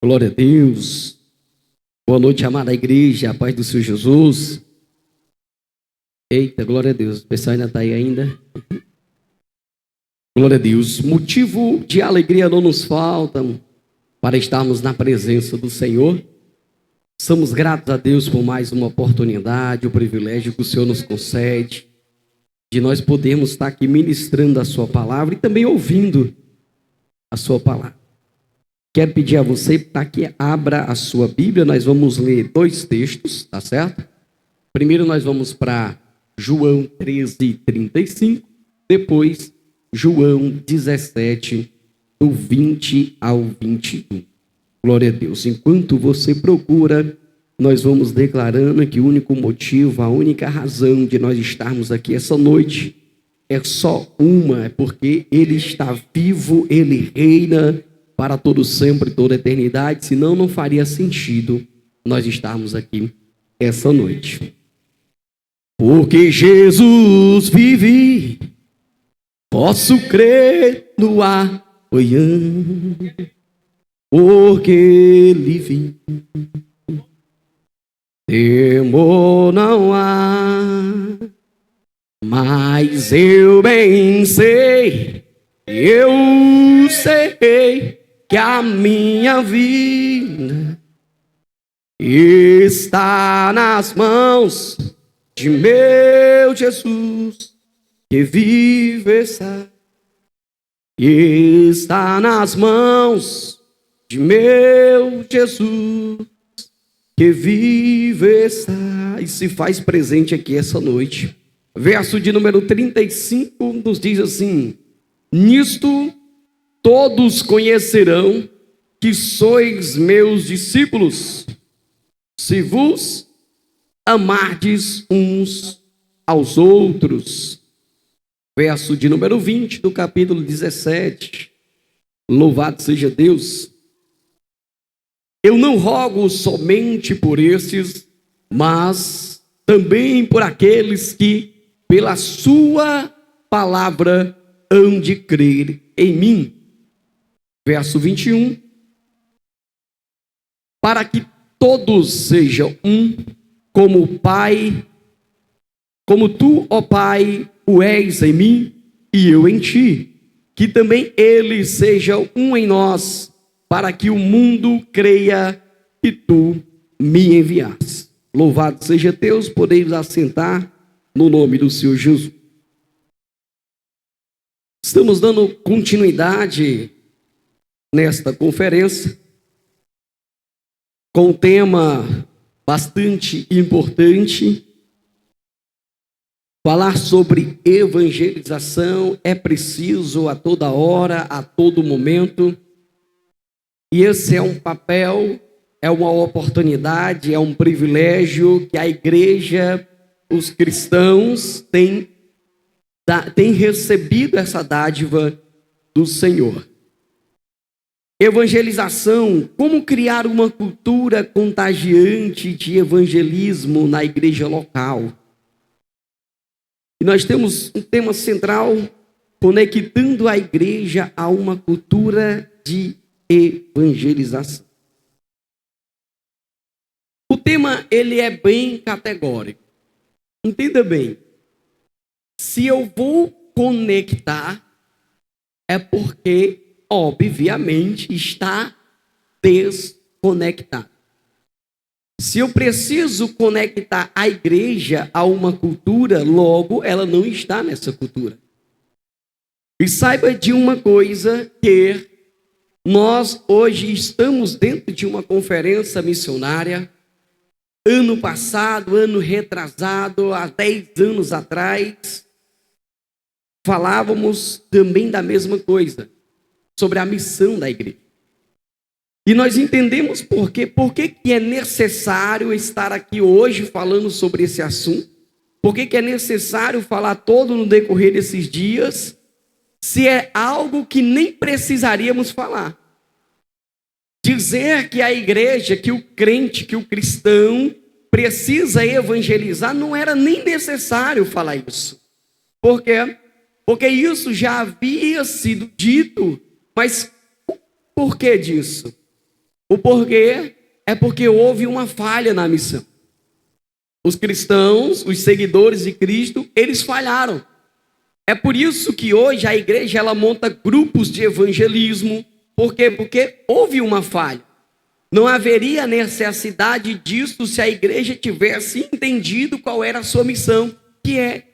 Glória a Deus. Boa noite, amada igreja, a paz do Senhor Jesus. Eita, glória a Deus. O pessoal ainda está aí ainda? Glória a Deus. Motivo de alegria não nos falta para estarmos na presença do Senhor. Somos gratos a Deus por mais uma oportunidade, o privilégio que o Senhor nos concede de nós podermos estar aqui ministrando a sua palavra e também ouvindo a sua palavra. Quero pedir a você para que abra a sua Bíblia. Nós vamos ler dois textos, tá certo? Primeiro nós vamos para João 13:35, depois João 17, do 20 ao 21. Glória a Deus. Enquanto você procura, nós vamos declarando que o único motivo, a única razão de nós estarmos aqui essa noite é só uma, é porque Ele está vivo, Ele reina para todo sempre, toda eternidade, senão não faria sentido nós estarmos aqui essa noite. Porque Jesus vive, posso crer no amanhã, porque Ele vive, temor não há, mas eu bem sei, eu sei que a minha vida está nas mãos de meu Jesus, que vive está nas mãos de meu Jesus, que vive e se faz presente aqui essa noite. Verso de número 35 nos diz assim: nisto todos conhecerão que sois meus discípulos, se vos amardes uns aos outros. Verso de número 20 do capítulo 17. Louvado seja Deus. Eu não rogo somente por estes, mas também por aqueles que, pela sua palavra, hão de crer em mim. Verso 21. Para que todos sejam um, como o Pai, como tu, ó Pai, o és em mim e eu em ti, que também eles sejam um em nós, para que o mundo creia que tu me enviaste. Louvado seja Deus, podemos assentar no nome do Senhor Jesus. Estamos dando continuidade nesta conferência com um tema bastante importante. Falar sobre evangelização é preciso a toda hora, a todo momento. E esse é um papel, é uma oportunidade, é um privilégio que a igreja, os cristãos têm recebido essa dádiva do Senhor. Evangelização, como criar uma cultura contagiante de evangelismo na igreja local. E nós temos um tema central, conectando a igreja a uma cultura de evangelização. O tema, ele é bem categórico. Entenda bem. Se eu vou conectar, é porque, obviamente, está desconectado. Se eu preciso conectar a igreja a uma cultura, logo ela não está nessa cultura. E saiba de uma coisa, que nós hoje estamos dentro de uma conferência missionária. Ano passado, ano retrasado, há 10 anos atrás, falávamos também da mesma coisa, sobre a missão da igreja. E nós entendemos por que é necessário estar aqui hoje falando sobre esse assunto, por que é necessário falar todo no decorrer desses dias, se é algo que nem precisaríamos falar. Dizer que a igreja, que o crente, que o cristão precisa evangelizar, não era nem necessário falar isso. Por quê? Porque isso já havia sido dito, mas por que disso? O porquê é porque houve uma falha na missão. Os cristãos, os seguidores de Cristo, eles falharam. É por isso que hoje a igreja ela monta grupos de evangelismo. Por quê? Porque houve uma falha. Não haveria necessidade disso se a igreja tivesse entendido qual era a sua missão, que é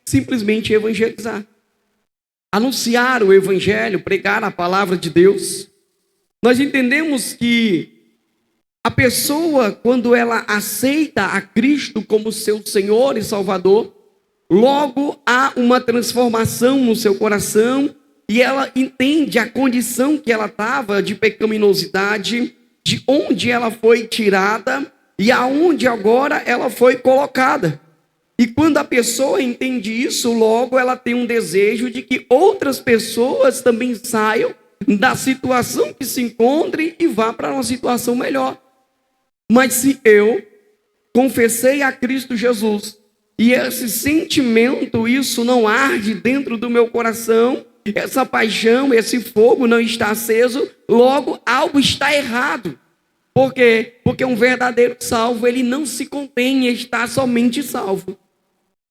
simplesmente evangelizar. Anunciar o evangelho, pregar a palavra de Deus. Nós entendemos que a pessoa, quando ela aceita a Cristo como seu Senhor e Salvador, logo há uma transformação no seu coração e ela entende a condição que ela estava de pecaminosidade, de onde ela foi tirada e aonde agora ela foi colocada. E quando a pessoa entende isso, logo ela tem um desejo de que outras pessoas também saiam da situação que se encontre e vá para uma situação melhor. Mas se eu confessei a Cristo Jesus e esse sentimento, isso não arde dentro do meu coração, essa paixão, esse fogo não está aceso, logo algo está errado. Por quê? Porque um verdadeiro salvo, ele não se contém em estar somente salvo.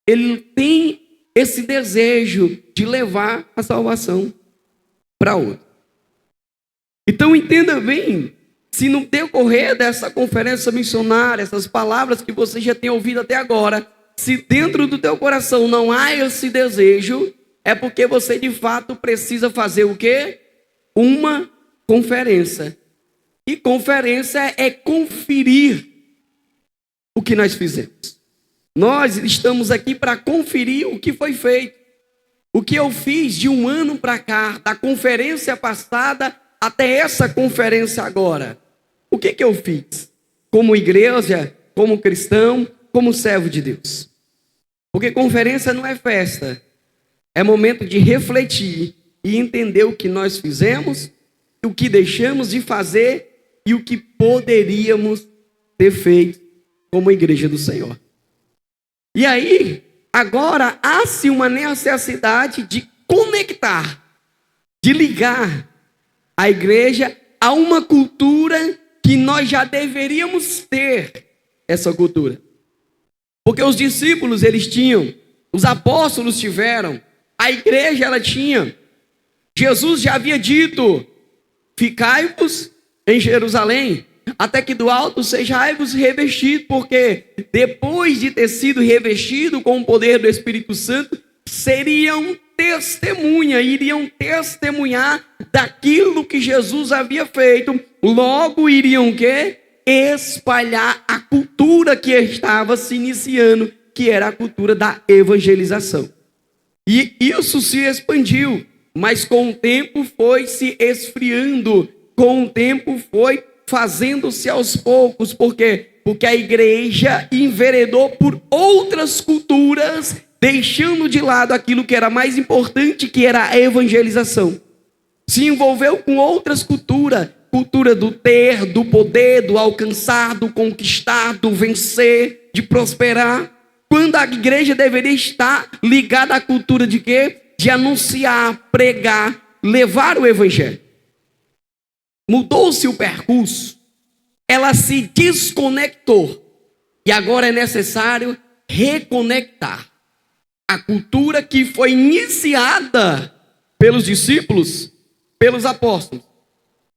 Ele tem esse desejo de levar a salvação para outro. Então entenda bem, se no decorrer dessa conferência missionária, essas palavras que você já tem ouvido até agora, se dentro do teu coração não há esse desejo, é porque você de fato precisa fazer o quê? Uma conferência. E conferência é conferir o que nós fizemos. Nós estamos aqui para conferir o que foi feito. O que eu fiz de um ano para cá, da conferência passada até essa conferência agora. O que eu fiz? Como igreja, como cristão, como servo de Deus. Porque conferência não é festa. É momento de refletir e entender o que nós fizemos, o que deixamos de fazer e o que poderíamos ter feito como igreja do Senhor. E aí, agora há-se uma necessidade de conectar, de ligar a igreja a uma cultura que nós já deveríamos ter essa cultura. Porque os discípulos eles tinham, os apóstolos tiveram, a igreja ela tinha. Jesus já havia dito: ficai-vos em Jerusalém, até que do alto sejais revestidos, porque depois de ter sido revestido com o poder do Espírito Santo, seriam testemunha, iriam testemunhar daquilo que Jesus havia feito, logo iriam o quê? Espalhar a cultura que estava se iniciando, que era a cultura da evangelização. E isso se expandiu, mas com o tempo foi se esfriando, com o tempo foi fazendo-se aos poucos. Por quê? Porque a igreja enveredou por outras culturas, deixando de lado aquilo que era mais importante, que era a evangelização. Se envolveu com outras culturas, cultura do ter, do poder, do alcançar, do conquistar, do vencer, de prosperar. Quando a igreja deveria estar ligada à cultura de quê? De anunciar, pregar, levar o evangelho. Mudou-se o percurso, ela se desconectou e agora é necessário reconectar. A cultura que foi iniciada pelos discípulos, pelos apóstolos,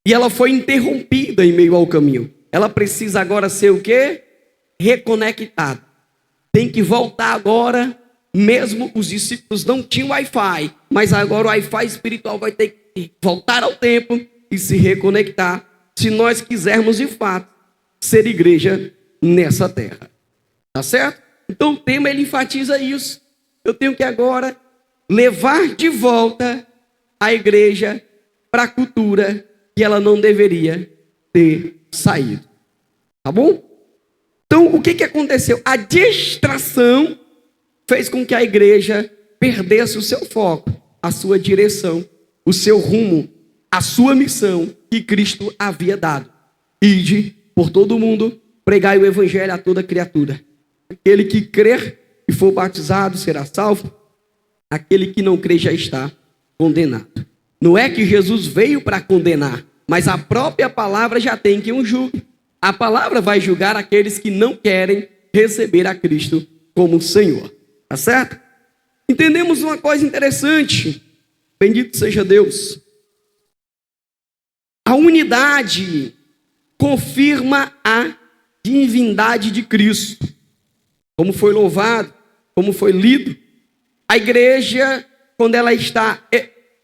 e ela foi interrompida em meio ao caminho. Ela precisa agora ser o quê? Reconectada. Tem que voltar agora, mesmo os discípulos não tinham Wi-Fi, mas agora o Wi-Fi espiritual vai ter que voltar ao tempo e se reconectar, se nós quisermos de fato ser igreja nessa terra. Tá certo? Então o tema ele enfatiza isso. Eu tenho que agora levar de volta a igreja para a cultura que ela não deveria ter saído. Tá bom? Então o que aconteceu? A distração fez com que a igreja perdesse o seu foco, a sua direção, o seu rumo, a sua missão que Cristo havia dado. Ide por todo o mundo, pregai o evangelho a toda criatura. Aquele que crer e for batizado será salvo. Aquele que não crer já está condenado. Não é que Jesus veio para condenar, mas a própria palavra já tem quem o julgue. A palavra vai julgar aqueles que não querem receber a Cristo como Senhor. Tá certo? Entendemos uma coisa interessante. Bendito seja Deus. A unidade confirma a divindade de Cristo. Como foi louvado, como foi lido. A igreja, quando ela está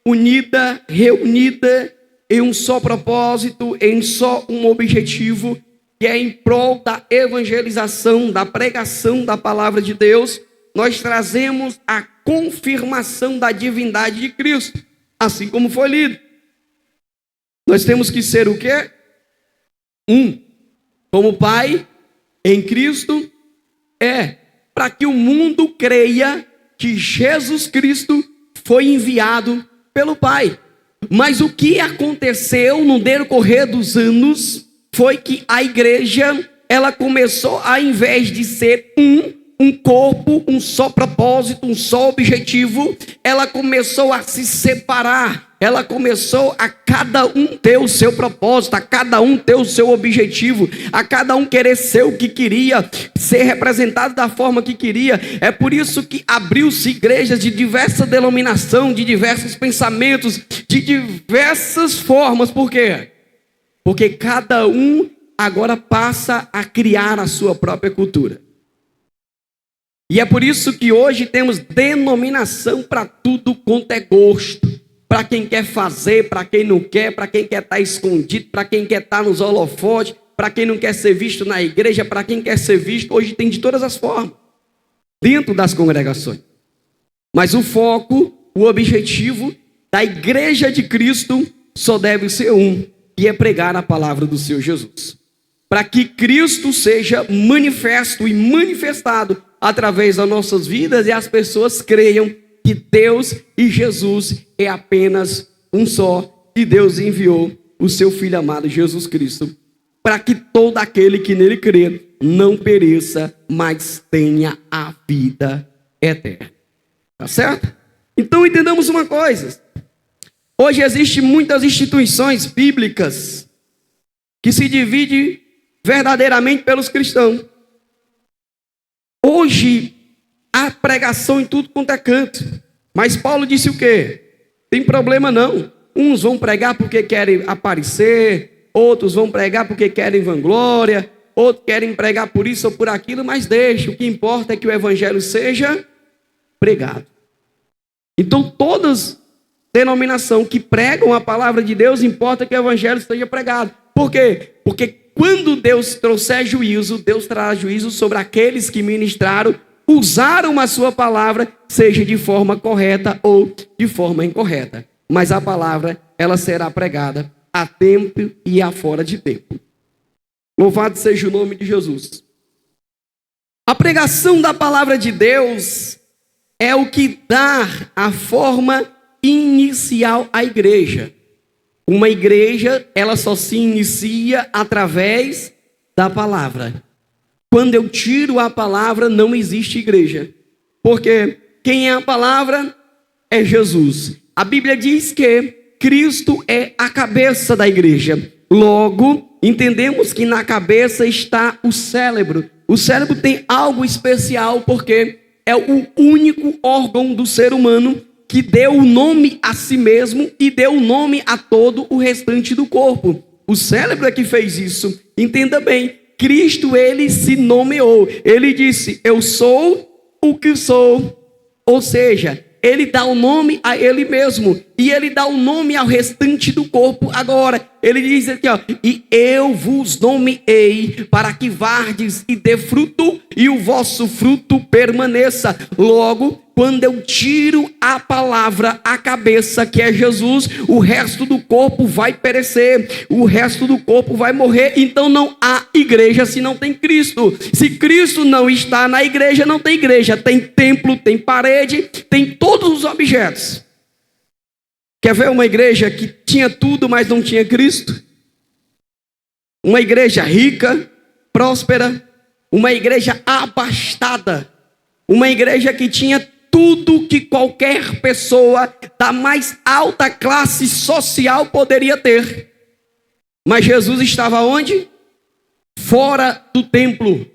unida, reunida em um só propósito, em só um objetivo, que é em prol da evangelização, da pregação da palavra de Deus, nós trazemos a confirmação da divindade de Cristo, assim como foi lido. Nós temos que ser o quê? Um. Como Pai, em Cristo, para que o mundo creia que Jesus Cristo foi enviado pelo Pai. Mas o que aconteceu no decorrer dos anos foi que a igreja, ela começou, ao invés de ser um corpo, um só propósito, um só objetivo, ela começou a se separar. Ela começou a cada um ter o seu propósito, a cada um ter o seu objetivo, a cada um querer ser o que queria, ser representado da forma que queria. É por isso que abriu-se igrejas de diversa denominação, de diversos pensamentos, de diversas formas. Por quê? Porque cada um agora passa a criar a sua própria cultura. E é por isso que hoje temos denominação para tudo quanto é gosto. Para quem quer fazer, para quem não quer, para quem quer estar escondido, para quem quer estar nos holofotes, para quem não quer ser visto na igreja, para quem quer ser visto, hoje tem de todas as formas, dentro das congregações. Mas o foco, o objetivo da igreja de Cristo só deve ser um, e é pregar a palavra do Senhor Jesus. Para que Cristo seja manifesto e manifestado através das nossas vidas e as pessoas creiam que Deus e Jesus é apenas um só, e Deus enviou o seu Filho amado Jesus Cristo, para que todo aquele que nele crê não pereça, mas tenha a vida eterna. Tá certo? Então entendamos uma coisa. Hoje existem muitas instituições bíblicas que se dividem verdadeiramente pelos cristãos. Hoje há pregação em tudo quanto é canto. Mas Paulo disse o quê? Tem problema não. Uns vão pregar porque querem aparecer, outros vão pregar porque querem vanglória, outros querem pregar por isso ou por aquilo, mas deixa. O que importa é que o evangelho seja pregado. Então todas denominações que pregam a palavra de Deus, importa que o evangelho seja pregado. Por quê? Porque quando Deus trouxer juízo, Deus trará juízo sobre aqueles que ministraram, usaram a sua palavra, seja de forma correta ou de forma incorreta. Mas a palavra, ela será pregada a tempo e a fora de tempo. Louvado seja o nome de Jesus. A pregação da palavra de Deus é o que dá a forma inicial à igreja. Uma igreja, ela só se inicia através da palavra. Quando eu tiro a palavra, não existe igreja. Porque quem é a palavra? É Jesus. A Bíblia diz que Cristo é a cabeça da igreja. Logo, entendemos que na cabeça está o cérebro. O cérebro tem algo especial porque é o único órgão do ser humano que deu o nome a si mesmo e deu o nome a todo o restante do corpo. O cérebro é que fez isso. Entenda bem, Cristo, ele se nomeou. Ele disse, eu sou o que sou. Ou seja, ele dá o nome a ele mesmo. E ele dá o nome ao restante do corpo agora. Ele diz aqui, ó, e eu vos nomeei para que vardes e dê fruto, e o vosso fruto permaneça. Logo, quando eu tiro a palavra, a cabeça, que é Jesus, o resto do corpo vai perecer, o resto do corpo vai morrer. Então não há igreja se não tem Cristo. Se Cristo não está na igreja, não tem igreja. Tem templo, tem parede, tem todos os objetos. Quer ver uma igreja que tinha tudo, mas não tinha Cristo? Uma igreja rica, próspera, uma igreja abastada, uma igreja que tinha tudo que qualquer pessoa da mais alta classe social poderia ter. Mas Jesus estava onde? Fora do templo.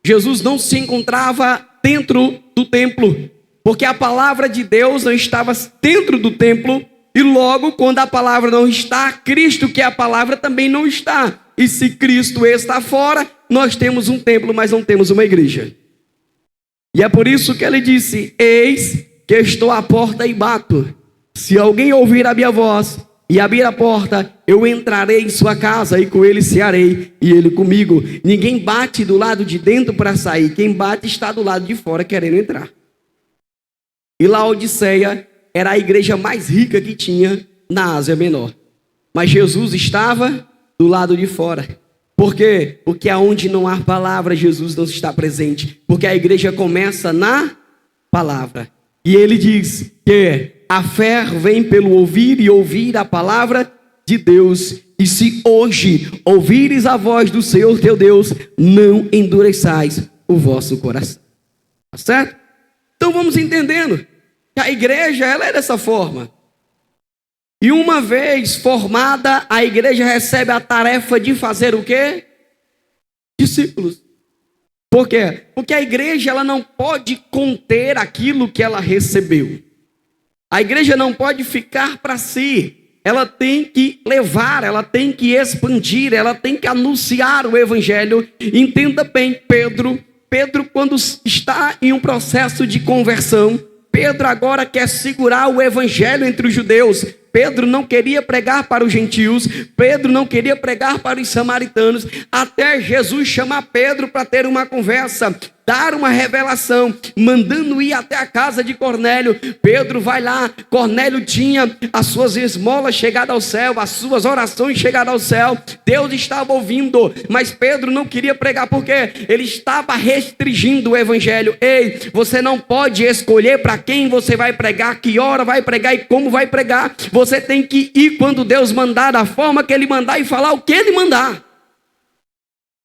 Jesus não se encontrava dentro do templo, porque a palavra de Deus não estava dentro do templo, e logo, quando a palavra não está, Cristo, que é a palavra, também não está. E se Cristo está fora, nós temos um templo, mas não temos uma igreja. E é por isso que ele disse: eis que estou à porta e bato. Se alguém ouvir a minha voz e abrir a porta, eu entrarei em sua casa e com ele cearei e ele comigo. Ninguém bate do lado de dentro para sair. Quem bate está do lado de fora querendo entrar. E Laodiceia era a igreja mais rica que tinha na Ásia Menor. Mas Jesus estava do lado de fora. Por quê? Porque aonde não há palavra, Jesus não está presente. Porque a igreja começa na palavra. E ele diz que a fé vem pelo ouvir e ouvir a palavra de Deus. E se hoje ouvires a voz do Senhor teu Deus, não endureçais o vosso coração. Tá certo? Então vamos entendendo que a igreja, ela é dessa forma. E uma vez formada, a igreja recebe a tarefa de fazer o quê? Discípulos. Por quê? Porque a igreja, ela não pode conter aquilo que ela recebeu. A igreja não pode ficar para si. Ela tem que levar, ela tem que expandir, ela tem que anunciar o evangelho. Entenda bem, Pedro, quando está em um processo de conversão, Pedro agora quer segurar o evangelho entre os judeus. Pedro não queria pregar para os gentios, Pedro não queria pregar para os samaritanos, até Jesus chamar Pedro para ter uma conversa, dar uma revelação, mandando ir até a casa de Cornélio. Pedro vai lá, Cornélio tinha as suas esmolas chegadas ao céu, as suas orações chegadas ao céu, Deus estava ouvindo, mas Pedro não queria pregar, porque ele estava restringindo o evangelho. Ei, você não pode escolher para quem você vai pregar, que hora vai pregar e como vai pregar. Você tem que ir quando Deus mandar, da forma que ele mandar e falar o que ele mandar.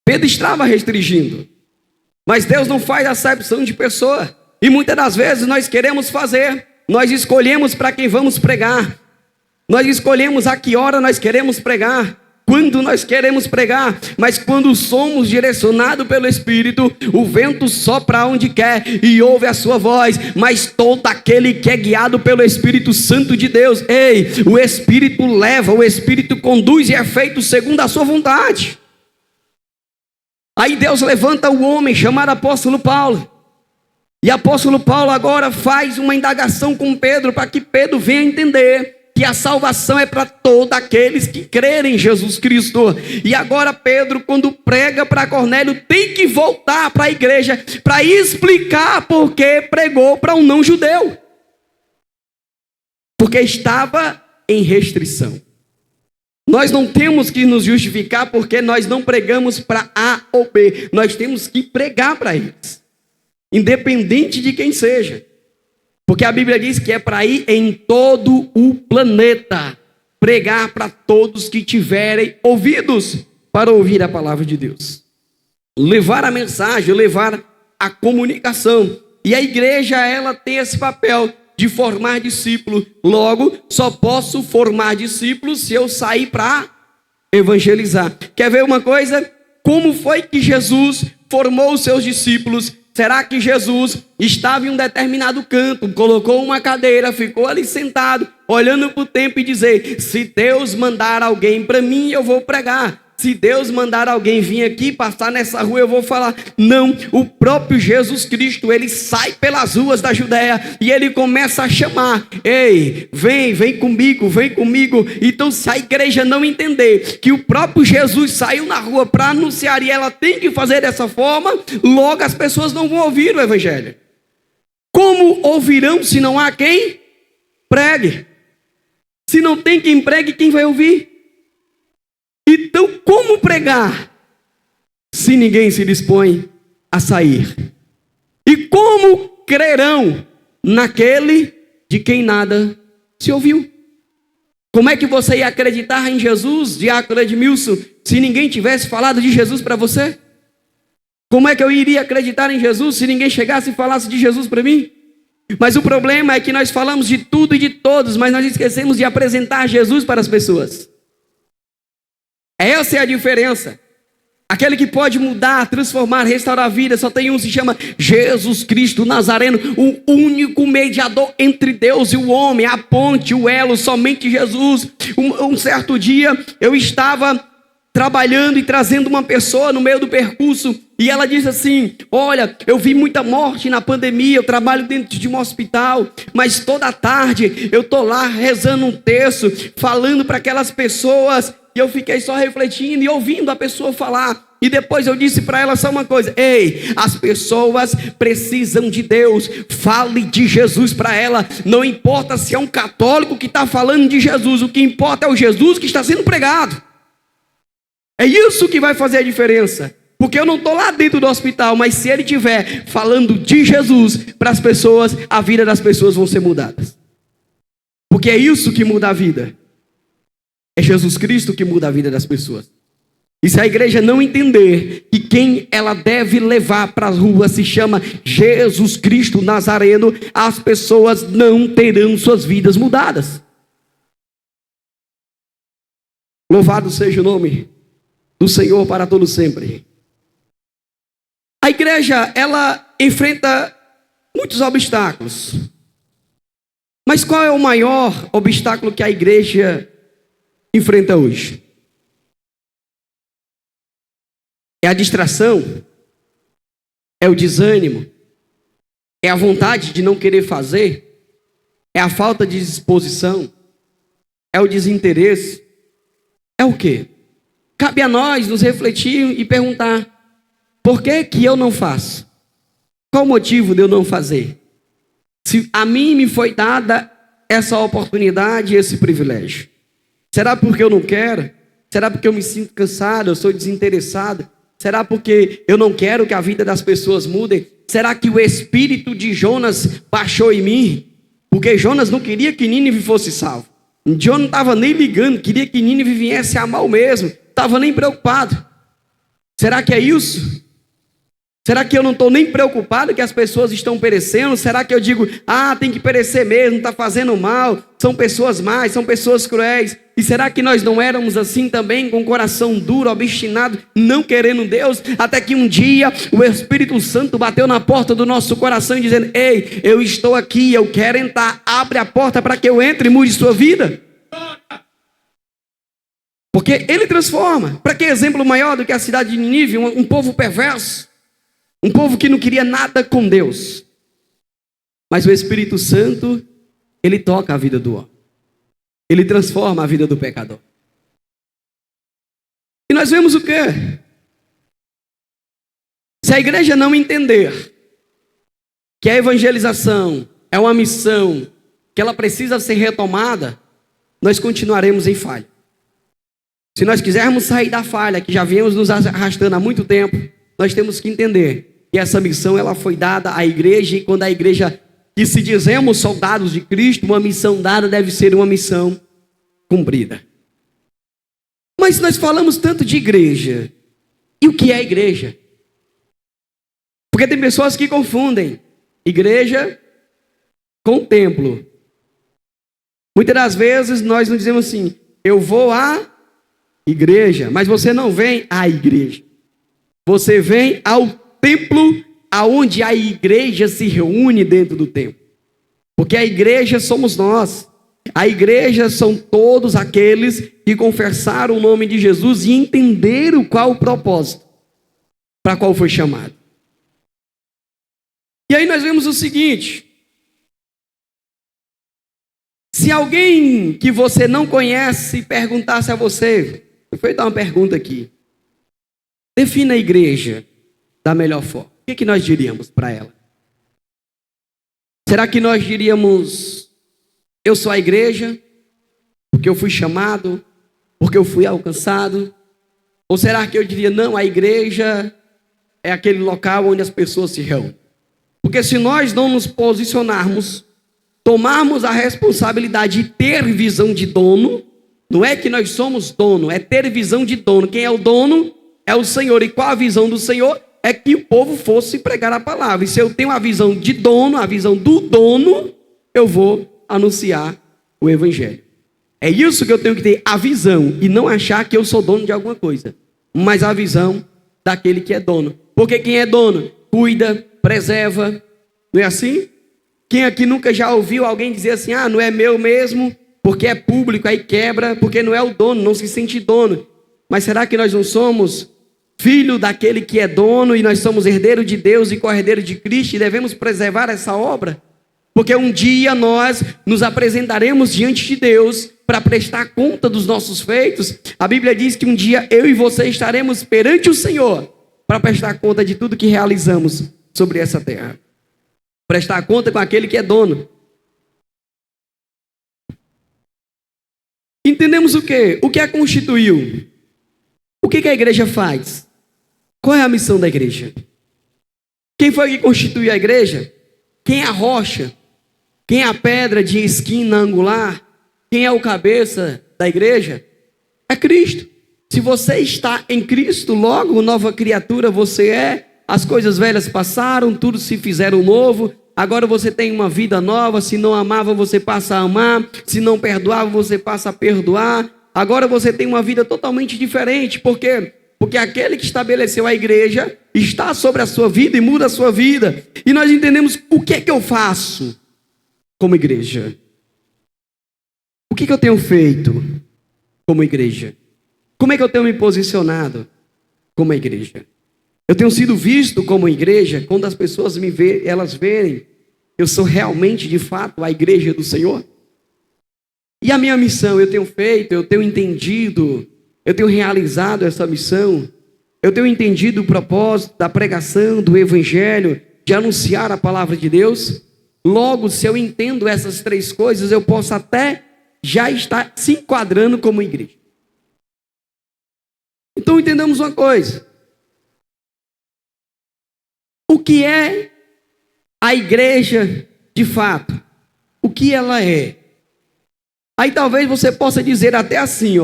Pedro estava restringindo. Mas Deus não faz acepção de pessoa. E muitas das vezes nós queremos fazer. Nós escolhemos para quem vamos pregar. Nós escolhemos a que hora nós queremos pregar. Quando nós queremos pregar. Mas quando somos direcionados pelo Espírito, o vento sopra onde quer e ouve a sua voz. Mas todo aquele que é guiado pelo Espírito Santo de Deus, ei, o Espírito leva, o Espírito conduz e é feito segundo a sua vontade. Aí Deus levanta o homem chamado apóstolo Paulo. E apóstolo Paulo agora faz uma indagação com Pedro, para que Pedro venha entender que a salvação é para todos aqueles que crerem em Jesus Cristo. E agora Pedro, quando prega para Cornélio, tem que voltar para a igreja para explicar por que pregou para um não judeu. Porque estava em restrição. Nós não temos que nos justificar porque nós não pregamos para A ou B. Nós temos que pregar para eles, independente de quem seja. Porque a Bíblia diz que é para ir em todo o planeta, pregar para todos que tiverem ouvidos para ouvir a palavra de Deus. Levar a mensagem, levar a comunicação. E a igreja, ela tem esse papel de formar discípulos. Logo, só posso formar discípulos se eu sair para evangelizar. Quer ver uma coisa? Como foi que Jesus formou os seus discípulos? Será que Jesus estava em um determinado canto, colocou uma cadeira, ficou ali sentado, olhando para o tempo e dizer: se Deus mandar alguém para mim, eu vou pregar. Se Deus mandar alguém vir aqui, passar nessa rua, eu vou falar. Não, o próprio Jesus Cristo, ele sai pelas ruas da Judéia e ele começa a chamar. Ei, vem comigo, vem comigo. Então, se a igreja não entender que o próprio Jesus saiu na rua para anunciar e ela tem que fazer dessa forma, logo as pessoas não vão ouvir o evangelho. Como ouvirão se não há quem pregue? Se não tem quem pregue, quem vai ouvir? Então, como pregar se ninguém se dispõe a sair? E como crerão naquele de quem nada se ouviu? Como é que você ia acreditar em Jesus, diácono Edmilson, se ninguém tivesse falado de Jesus para você? Como é que eu iria acreditar em Jesus se ninguém chegasse e falasse de Jesus para mim? Mas o problema é que nós falamos de tudo e de todos, mas nós esquecemos de apresentar Jesus para as pessoas. Essa é a diferença. Aquele que pode mudar, transformar, restaurar a vida, só tem um, se chama Jesus Cristo Nazareno, o único mediador entre Deus e o homem, a ponte, o elo, somente Jesus. Um certo dia eu estava trabalhando e trazendo uma pessoa no meio do percurso, e ela disse assim: olha, eu vi muita morte na pandemia, eu trabalho dentro de um hospital, mas toda tarde eu estou lá rezando um texto, falando para aquelas pessoas. E eu fiquei só refletindo e ouvindo a pessoa falar. E depois eu disse para ela só uma coisa: ei, as pessoas precisam de Deus. Fale de Jesus para ela. Não importa se é um católico que está falando de Jesus. O que importa é o Jesus que está sendo pregado. É isso que vai fazer a diferença. Porque eu não estou lá dentro do hospital, mas se ele estiver falando de Jesus para as pessoas, a vida das pessoas vão ser mudadas. Porque é isso que muda a vida. É Jesus Cristo que muda a vida das pessoas. E se a igreja não entender que quem ela deve levar para as ruas se chama Jesus Cristo Nazareno, as pessoas não terão suas vidas mudadas. Louvado seja o nome do Senhor para todo sempre. A igreja, ela enfrenta muitos obstáculos. Mas qual é o maior obstáculo que a igreja enfrenta hoje? É a distração? É o desânimo? É a vontade de não querer fazer? É a falta de disposição? É o desinteresse? É o quê? Cabe a nós nos refletir e perguntar: por que que eu não faço? Qual o motivo de eu não fazer? Se a mim me foi dada essa oportunidade, esse privilégio, será porque eu não quero? Será porque eu me sinto cansado, eu sou desinteressado? Será porque eu não quero que a vida das pessoas mude? Será que o espírito de Jonas baixou em mim? Porque Jonas não queria que Nínive fosse salvo. Jonas não estava nem ligando, queria que Nínive viesse a mal mesmo. Estava nem preocupado. Será que é isso? Será que eu não estou nem preocupado que as pessoas estão perecendo? Será que eu digo: tem que perecer mesmo, está fazendo mal, são pessoas más, são pessoas cruéis? E será que nós não éramos assim também, com o coração duro, obstinado, não querendo Deus? Até que um dia o Espírito Santo bateu na porta do nosso coração dizendo: ei, eu estou aqui, eu quero entrar, abre a porta para que eu entre e mude sua vida. Porque Ele transforma. Para que exemplo maior do que a cidade de Nínive, um povo perverso? Um povo que não queria nada com Deus. Mas o Espírito Santo, ele toca a vida do homem. Ele transforma a vida do pecador. E nós vemos o quê? Se a igreja não entender que a evangelização é uma missão, que ela precisa ser retomada, nós continuaremos em falha. Se nós quisermos sair da falha, que já viemos nos arrastando há muito tempo, nós temos que entender que essa missão ela foi dada à igreja, e quando a igreja, que se dizemos soldados de Cristo, uma missão dada deve ser uma missão cumprida. Mas nós falamos tanto de igreja, e o que é igreja? Porque tem pessoas que confundem igreja com templo. Muitas das vezes nós não dizemos assim: eu vou à igreja, mas você não vem à igreja. Você vem ao templo, aonde a igreja se reúne dentro do templo. Porque a igreja somos nós. A igreja são todos aqueles que confessaram o nome de Jesus e entenderam qual o propósito para qual foi chamado. E aí nós vemos o seguinte: se alguém que você não conhece perguntasse a você, eu vou dar uma pergunta aqui: defina a igreja da melhor forma. O que nós diríamos para ela? Será que nós diríamos: eu sou a igreja porque eu fui chamado, porque eu fui alcançado? Ou será que eu diria: não, a igreja é aquele local onde as pessoas se reúnem? Porque se nós não nos posicionarmos, tomarmos a responsabilidade de ter visão de dono, não é que nós somos dono, é ter visão de dono. Quem é o dono? É o Senhor. E qual a visão do Senhor? É que o povo fosse pregar a palavra. E se eu tenho a visão de dono, a visão do dono, eu vou anunciar o evangelho. É isso que eu tenho que ter, a visão, e não achar que eu sou dono de alguma coisa, mas a visão daquele que é dono. Porque quem é dono, cuida, preserva, não é assim? Quem aqui nunca já ouviu alguém dizer assim, não é meu mesmo, porque é público, aí quebra, porque não é o dono, não se sente dono. Mas será que nós não somos filho daquele que é dono, e nós somos herdeiro de Deus e co-herdeiro de Cristo, e devemos preservar essa obra? Porque um dia nós nos apresentaremos diante de Deus para prestar conta dos nossos feitos. A Bíblia diz que um dia eu e você estaremos perante o Senhor para prestar conta de tudo que realizamos sobre essa terra. Prestar conta com aquele que é dono. Entendemos o quê? O que a constituiu? O que a igreja faz? Qual é a missão da igreja? Quem foi que constituiu a igreja? Quem é a rocha? Quem é a pedra de esquina angular? Quem é o cabeça da igreja? É Cristo. Se você está em Cristo, logo nova criatura você é. As coisas velhas passaram, tudo se fizeram novo. Agora você tem uma vida nova. Se não amava, você passa a amar. Se não perdoava, você passa a perdoar. Agora você tem uma vida totalmente diferente. Por quê? Porque aquele que estabeleceu a igreja está sobre a sua vida e muda a sua vida. E nós entendemos o que é que eu faço como igreja. O que eu tenho feito como igreja? Como é que eu tenho me posicionado como igreja? Eu tenho sido visto como igreja quando as pessoas me veem, elas verem, eu sou realmente, de fato, a igreja do Senhor? E a minha missão, eu tenho feito, eu tenho entendido, eu tenho realizado essa missão, eu tenho entendido o propósito da pregação, do evangelho, de anunciar a palavra de Deus. Logo, se eu entendo essas três coisas, eu posso até já estar se enquadrando como igreja. Então entendamos uma coisa. O que é a igreja de fato? O que ela é? Aí talvez você possa dizer até assim,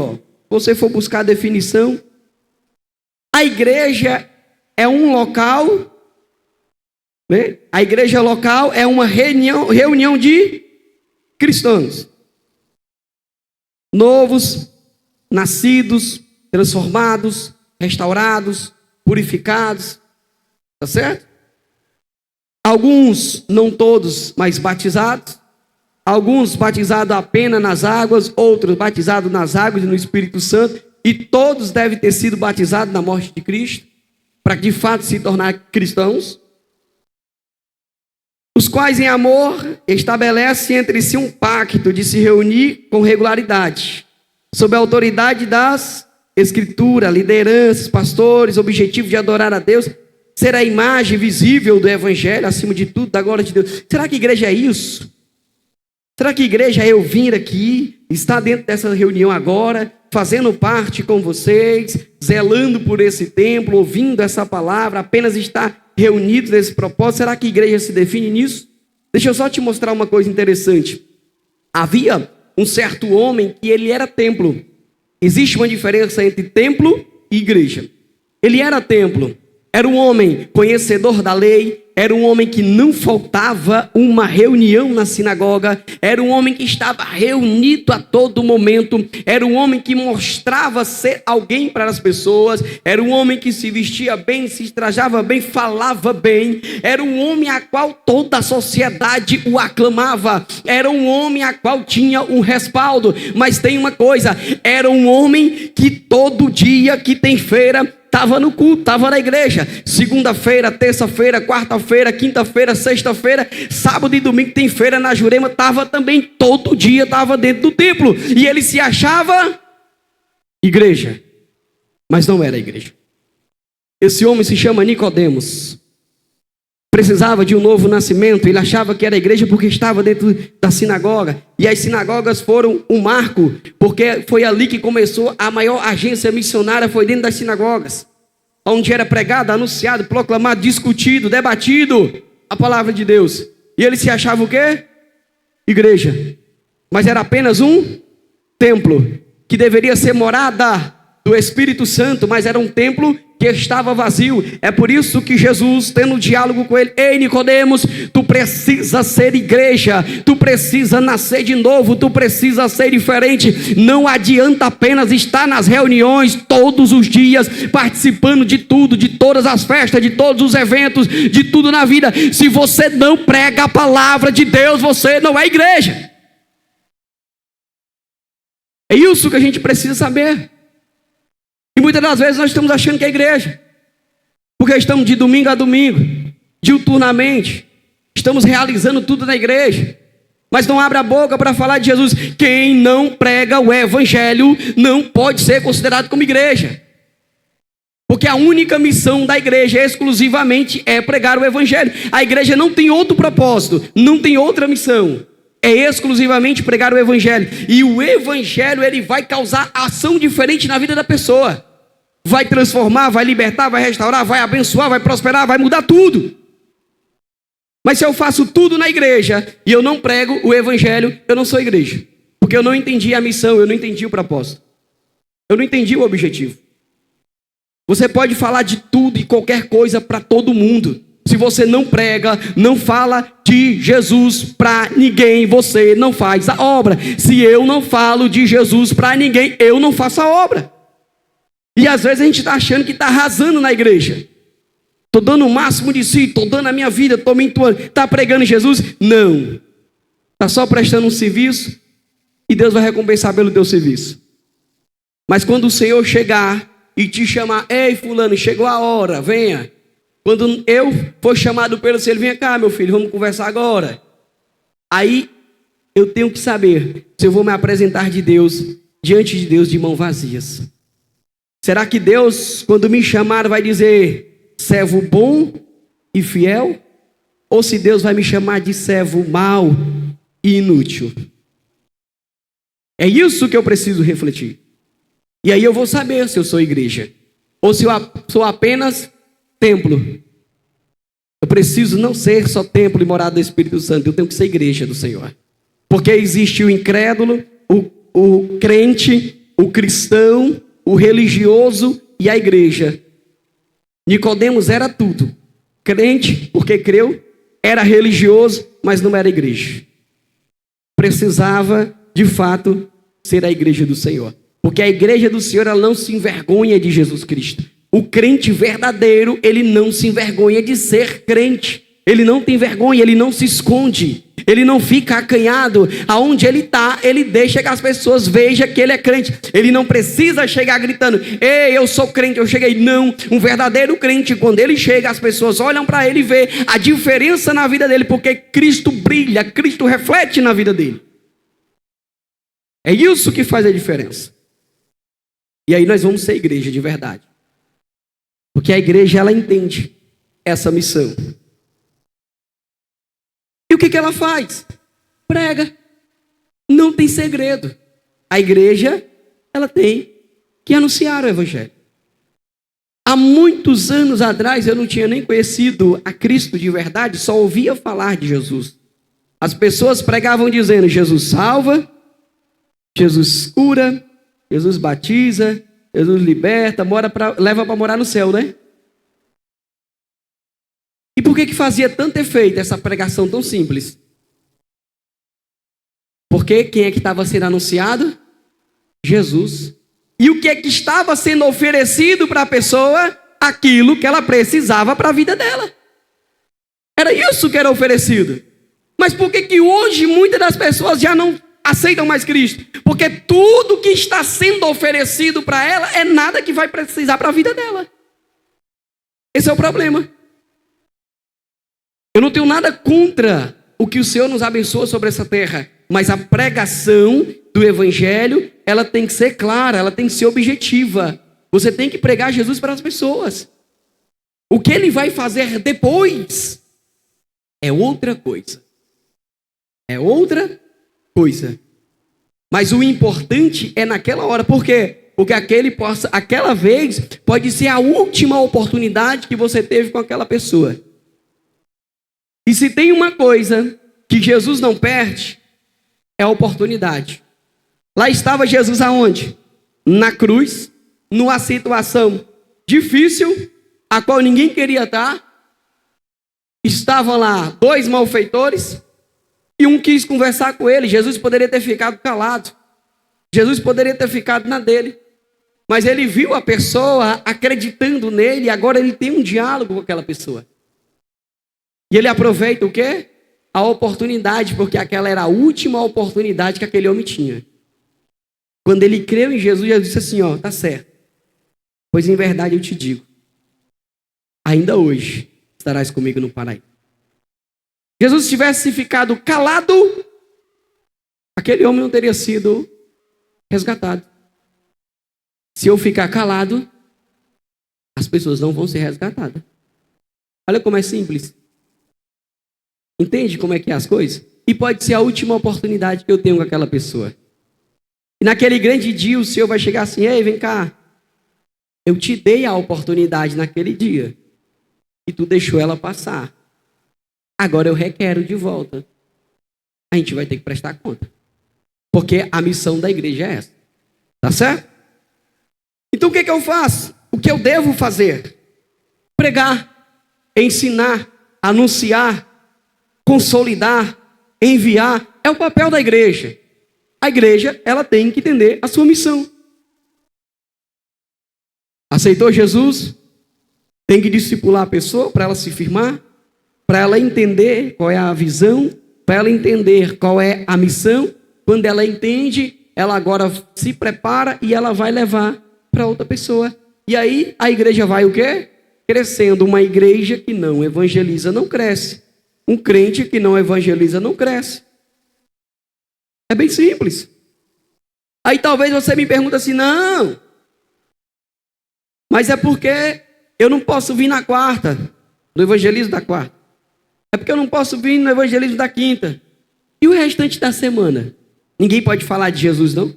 você for buscar a definição, a igreja é um local, né? A igreja local é uma reunião de cristãos, novos, nascidos, transformados, restaurados, purificados, tá certo? Alguns, não todos, mas batizados. Alguns batizados apenas nas águas, outros batizados nas águas e no Espírito Santo. E todos devem ter sido batizados na morte de Cristo, para de fato se tornar cristãos. Os quais em amor estabelecem entre si um pacto de se reunir com regularidade, sob a autoridade das Escrituras, lideranças, pastores, objetivo de adorar a Deus, ser a imagem visível do Evangelho, acima de tudo, da glória de Deus. Será que igreja é isso? Será que igreja é eu vir aqui, estar dentro dessa reunião agora, fazendo parte com vocês, zelando por esse templo, ouvindo essa palavra, apenas estar reunidos nesse propósito? Será que igreja se define nisso? Deixa eu só te mostrar uma coisa interessante. Havia um certo homem que ele era templo. Existe uma diferença entre templo e igreja. Ele era templo. Era um homem conhecedor da lei, era um homem que não faltava uma reunião na sinagoga, era um homem que estava reunido a todo momento, era um homem que mostrava ser alguém para as pessoas, era um homem que se vestia bem, se trajava bem, falava bem, era um homem a qual toda a sociedade o aclamava, era um homem a qual tinha um respaldo. Mas tem uma coisa, era um homem que todo dia que tem feira, estava no culto, estava na igreja. Segunda-feira, terça-feira, quarta-feira, quinta-feira, sexta-feira, sábado e domingo tem feira na Jurema. Estava também, todo dia estava dentro do templo. E ele se achava igreja, mas não era igreja. Esse homem se chama Nicodemos. Precisava de um novo nascimento. Ele achava que era igreja porque estava dentro da sinagoga. E as sinagogas foram um marco, porque foi ali que começou a maior agência missionária, foi dentro das sinagogas, onde era pregado, anunciado, proclamado, discutido, debatido a palavra de Deus. E ele se achava o quê? Igreja. Mas era apenas um templo, que deveria ser morada do Espírito Santo, mas era um templo que estava vazio. É por isso que Jesus, tendo um diálogo com ele: ei, Nicodemos, tu precisa ser igreja, tu precisa nascer de novo, tu precisa ser diferente. Não adianta apenas estar nas reuniões todos os dias, participando de tudo, de todas as festas, de todos os eventos, de tudo na vida. Se você não prega a palavra de Deus, você não é igreja. É isso que a gente precisa saber. E muitas das vezes nós estamos achando que é igreja, porque estamos de domingo a domingo, diuturnamente, estamos realizando tudo na igreja, mas não abre a boca para falar de Jesus. Quem não prega o evangelho não pode ser considerado como igreja, porque a única missão da igreja exclusivamente é pregar o evangelho. A igreja não tem outro propósito, não tem outra missão, é exclusivamente pregar o evangelho. E o evangelho, ele vai causar ação diferente na vida da pessoa, vai transformar, vai libertar, vai restaurar, vai abençoar, vai prosperar, vai mudar tudo. Mas se eu faço tudo na igreja e eu não prego o evangelho, eu não sou igreja, porque eu não entendi a missão, eu não entendi o propósito, eu não entendi o objetivo. Você pode falar de tudo e qualquer coisa para todo mundo, se você não prega, não fala de Jesus para ninguém, você não faz a obra. Se eu não falo de Jesus para ninguém, eu não faço a obra. E às vezes a gente está achando que está arrasando na igreja. Estou dando o máximo de si, estou dando a minha vida, estou me entoando. Está pregando Jesus? Não. Está só prestando um serviço e Deus vai recompensar pelo teu serviço. Mas quando o Senhor chegar e te chamar: ei, fulano, chegou a hora, venha. Quando eu for chamado pelo Senhor: vem cá, meu filho, vamos conversar agora. Aí eu tenho que saber se eu vou me apresentar diante de Deus de mãos vazias. Será que Deus, quando me chamar, vai dizer servo bom e fiel? Ou se Deus vai me chamar de servo mau e inútil? É isso que eu preciso refletir. E aí eu vou saber se eu sou igreja ou se eu sou apenas templo. Eu preciso não ser só templo e morada do Espírito Santo, eu tenho que ser igreja do Senhor. Porque existe o incrédulo, o crente, o cristão, o religioso e a igreja. Nicodemos era tudo: crente, porque creu, era religioso, mas não era igreja. Precisava, de fato, ser a igreja do Senhor. Porque a igreja do Senhor, ela não se envergonha de Jesus Cristo. O crente verdadeiro, ele não se envergonha de ser crente. Ele não tem vergonha, ele não se esconde. Ele não fica acanhado. Aonde ele está, ele deixa que as pessoas vejam que ele é crente. Ele não precisa chegar gritando: ei, eu sou crente, eu cheguei. Não, um verdadeiro crente, quando ele chega, as pessoas olham para ele e vê a diferença na vida dele, porque Cristo brilha, Cristo reflete na vida dele. É isso que faz a diferença. E aí nós vamos ser igreja de verdade. Porque a igreja, ela entende essa missão. E o que ela faz? Prega. Não tem segredo. A igreja, ela tem que anunciar o evangelho. Há muitos anos atrás, eu não tinha nem conhecido a Cristo de verdade, só ouvia falar de Jesus. As pessoas pregavam dizendo: Jesus salva, Jesus cura, Jesus batiza, Jesus liberta, leva para morar no céu, né? E por que fazia tanto efeito essa pregação tão simples? Porque quem é que estava sendo anunciado? Jesus. E o que é que estava sendo oferecido para a pessoa? Aquilo que ela precisava para a vida dela. Era isso que era oferecido. Mas por que hoje muitas das pessoas já não aceitam mais Cristo? Porque tudo que está sendo oferecido para ela é nada que vai precisar para a vida dela. Esse é o problema. Eu não tenho nada contra o que o Senhor nos abençoa sobre essa terra, mas a pregação do evangelho, ela tem que ser clara, ela tem que ser objetiva. Você tem que pregar Jesus para as pessoas. O que ele vai fazer depois é outra coisa. É outra coisa. Mas o importante é naquela hora. Por quê? Porque aquela vez pode ser a última oportunidade que você teve com aquela pessoa. E se tem uma coisa que Jesus não perde, é a oportunidade. Lá estava Jesus aonde? Na cruz, numa situação difícil, a qual ninguém queria estar. Estavam lá 2 malfeitores e um quis conversar com ele. Jesus poderia ter ficado calado. Jesus poderia ter ficado na dele. Mas ele viu a pessoa acreditando nele e agora ele tem um diálogo com aquela pessoa. E ele aproveita o quê? A oportunidade, porque aquela era a última oportunidade que aquele homem tinha. Quando ele creu em Jesus, Jesus disse assim, ó, tá certo. Pois em verdade eu te digo, ainda hoje estarás comigo no paraíso. Jesus tivesse ficado calado, aquele homem não teria sido resgatado. Se eu ficar calado, as pessoas não vão ser resgatadas. Olha como é simples. Entende como é que é as coisas? E pode ser a última oportunidade que eu tenho com aquela pessoa. E naquele grande dia o Senhor vai chegar assim, ei, vem cá. Eu te dei a oportunidade naquele dia. E tu deixou ela passar. Agora eu requero de volta. A gente vai ter que prestar conta. Porque a missão da igreja é essa. Tá certo? Então o que eu faço? O que eu devo fazer? Pregar, ensinar, anunciar, consolidar, enviar. É o papel da igreja. A igreja, ela tem que entender a sua missão. Aceitou Jesus? Tem que discipular a pessoa para ela se firmar, para ela entender qual é a visão, para ela entender qual é a missão. Quando ela entende, ela agora se prepara e ela vai levar para outra pessoa. E aí a igreja vai o quê? Crescendo. Uma igreja que não evangeliza não cresce. Um crente que não evangeliza não cresce. É bem simples. Aí talvez você me pergunte assim, não, mas é porque eu não posso vir na quarta, no evangelismo da quarta. É porque eu não posso vir no evangelismo da quinta. E o restante da semana? Ninguém pode falar de Jesus, não?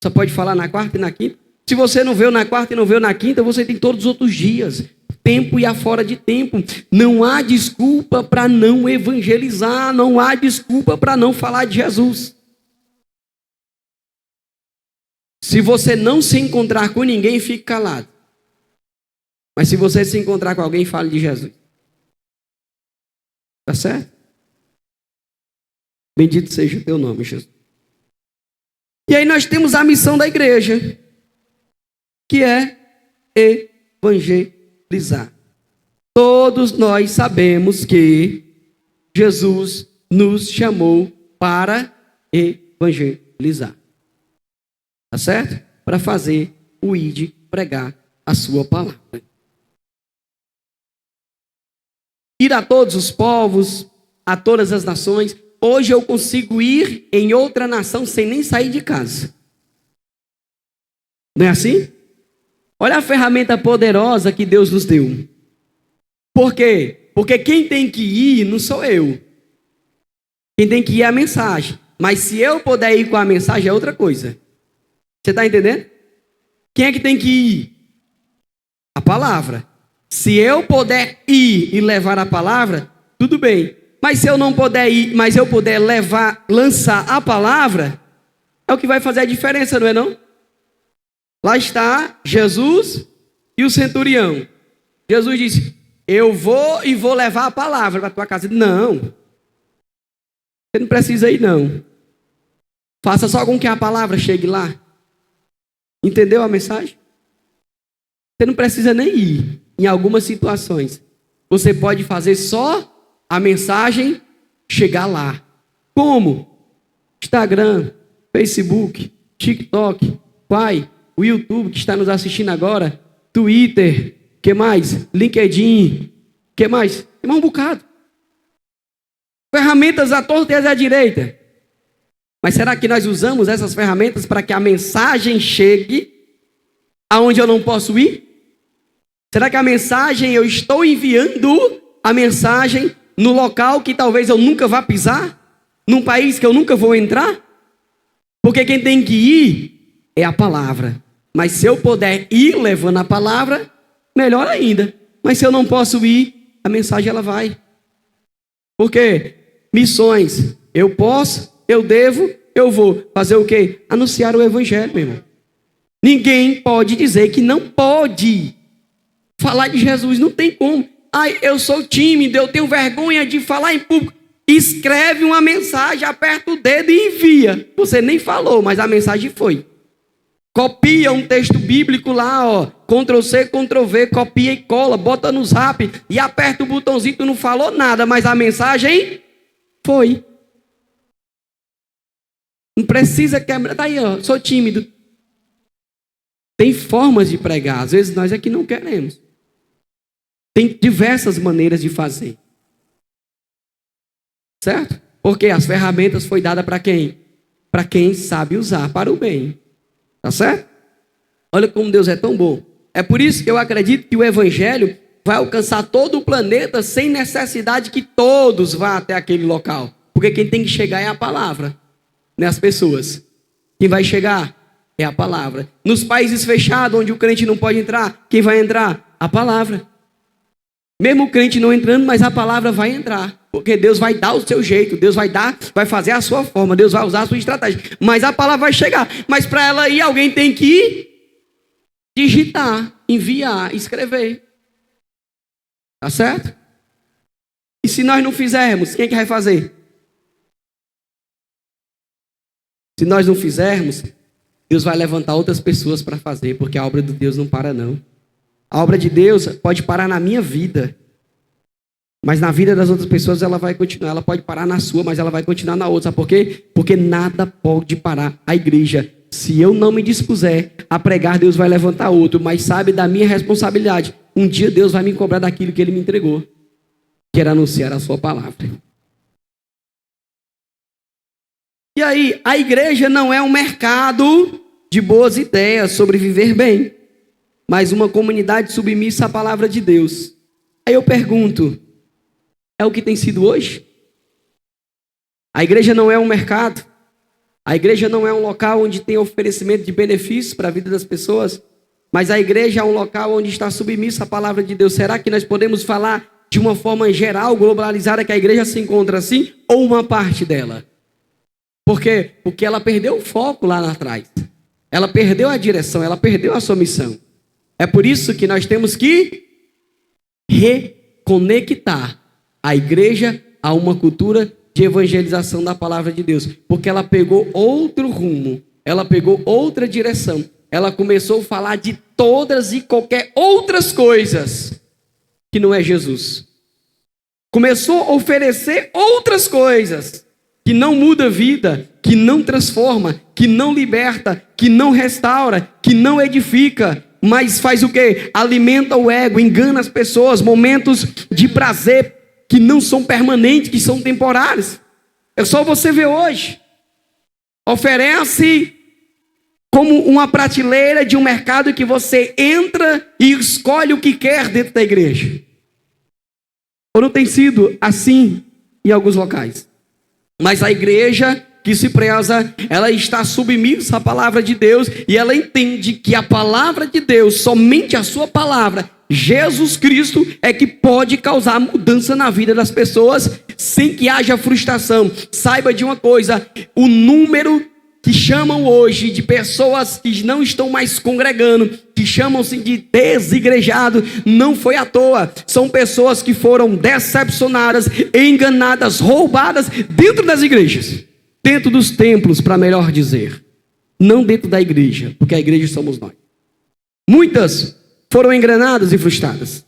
Só pode falar na quarta e na quinta. Se você não veio na quarta e não veio na quinta, você tem todos os outros dias. Tempo e afora de tempo. Não há desculpa para não evangelizar. Não há desculpa para não falar de Jesus. Se você não se encontrar com ninguém, fique calado. Mas se você se encontrar com alguém, fale de Jesus. Tá certo? Bendito seja o teu nome, Jesus. E aí nós temos a missão da igreja, que é evangelizar. Todos nós sabemos que Jesus nos chamou para evangelizar. Tá certo? Para fazer o ide pregar a sua palavra. Ir a todos os povos, a todas as nações. Hoje eu consigo ir em outra nação sem nem sair de casa. Não é assim? Olha a ferramenta poderosa que Deus nos deu. Por quê? Porque quem tem que ir não sou eu. Quem tem que ir é a mensagem. Mas se eu puder ir com a mensagem é outra coisa. Você está entendendo? Quem é que tem que ir? A palavra. Se eu puder ir e levar a palavra, tudo bem. Mas se eu não puder ir, mas eu puder lançar a palavra, é o que vai fazer a diferença, não é não? Lá está Jesus e o centurião. Jesus disse, eu vou e vou levar a palavra para a tua casa. Não, você não precisa ir não. Faça só com que a palavra chegue lá. Entendeu a mensagem? Você não precisa nem ir. Em algumas situações, você pode fazer só a mensagem chegar lá. Como? Instagram, Facebook, TikTok, Pai, o YouTube que está nos assistindo agora, Twitter, que mais? LinkedIn, que mais? Tem mais um bocado. Ferramentas à torta e à direita. Mas será que nós usamos essas ferramentas para que a mensagem chegue aonde eu não posso ir? Será que a mensagem, eu estou enviando a mensagem no local que talvez eu nunca vá pisar? Num país que eu nunca vou entrar? Porque quem tem que ir é a palavra. Mas se eu puder ir levando a palavra, melhor ainda. Mas se eu não posso ir, a mensagem ela vai. Por quê? Missões. Eu posso, eu devo, eu vou. Fazer o quê? Anunciar o evangelho, meu irmão. Ninguém pode dizer que não pode falar de Jesus, não tem como. Ai, eu sou tímido, eu tenho vergonha de falar em público. Escreve uma mensagem, aperta o dedo e envia. Você nem falou, mas a mensagem foi. Copia um texto bíblico lá, ó, Ctrl+C, Ctrl+V, copia e cola, bota no Zap e aperta o botãozinho, tu não falou nada, mas a mensagem foi. Não precisa quebrar, tá aí, ó, sou tímido. Tem formas de pregar, às vezes nós é que não queremos. Tem diversas maneiras de fazer. Certo? Porque as ferramentas foi dada para quem? Para quem sabe usar para o bem. Tá certo? Olha como Deus é tão bom. É por isso que eu acredito que o evangelho vai alcançar todo o planeta sem necessidade que todos vá até aquele local. Porque quem tem que chegar é a palavra, não é as pessoas. Quem vai chegar é a palavra. Nos países fechados, onde o crente não pode entrar, quem vai entrar? A palavra. Mesmo o crente não entrando, mas a palavra vai entrar. Porque Deus vai dar o seu jeito, Deus vai dar, vai fazer a sua forma, Deus vai usar a sua estratégia. Mas a palavra vai chegar. Mas para ela ir, alguém tem que digitar, enviar, escrever. Tá certo? E se nós não fizermos, quem é que vai fazer? Se nós não fizermos, Deus vai levantar outras pessoas para fazer, porque a obra de Deus não para não. A obra de Deus pode parar na minha vida, mas na vida das outras pessoas ela vai continuar. Ela pode parar na sua, mas ela vai continuar na outra. Sabe por quê? Porque nada pode parar a igreja. Se eu não me dispuser a pregar, Deus vai levantar outro. Mas sabe da minha responsabilidade. Um dia Deus vai me cobrar daquilo que Ele me entregou, que era anunciar a sua palavra. E aí, a igreja não é um mercado de boas ideias sobre viver bem, mas uma comunidade submissa à palavra de Deus. Aí eu pergunto, é o que tem sido hoje? A igreja não é um mercado, a igreja não é um local onde tem oferecimento de benefícios para a vida das pessoas, mas a igreja é um local onde está submissa à palavra de Deus. Será que nós podemos falar de uma forma geral, globalizada, que a igreja se encontra assim, ou uma parte dela? Por quê? Porque ela perdeu o foco lá atrás. Ela perdeu a direção, ela perdeu a sua missão. É por isso que nós temos que reconectar a igreja a uma cultura de evangelização da palavra de Deus. Porque ela pegou outro rumo, ela pegou outra direção. Ela começou a falar de todas e qualquer outras coisas que não é Jesus. Começou a oferecer outras coisas que não muda a vida, que não transforma, que não liberta, que não restaura, que não edifica, mas faz o quê? Alimenta o ego, engana as pessoas, momentos de prazer que não são permanentes, que são temporários. É só você ver hoje. Oferece como uma prateleira de um mercado que você entra e escolhe o que quer dentro da igreja. Ou não tem sido assim em alguns locais? Mas a igreja que se preza, ela está submissa à palavra de Deus e ela entende que a palavra de Deus, somente a sua palavra, Jesus Cristo, é que pode causar mudança na vida das pessoas sem que haja frustração. Saiba de uma coisa, o número que chamam hoje de pessoas que não estão mais congregando, que chamam-se de desigrejado, não foi à toa. São pessoas que foram decepcionadas, enganadas, roubadas dentro das igrejas, dentro dos templos, para melhor dizer, não dentro da igreja, porque a igreja somos nós. Muitas foram enganadas e frustradas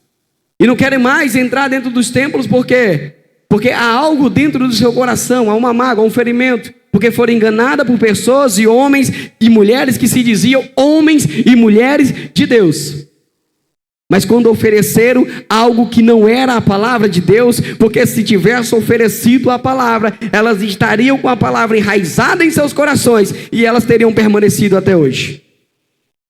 e não querem mais entrar dentro dos templos. Por quê? Porque há algo dentro do seu coração, há uma mágoa, um ferimento, porque foram enganadas por pessoas e homens e mulheres que se diziam homens e mulheres de Deus. Mas quando ofereceram algo que não era a palavra de Deus, porque se tivesse oferecido a palavra, elas estariam com a palavra enraizada em seus corações e elas teriam permanecido até hoje.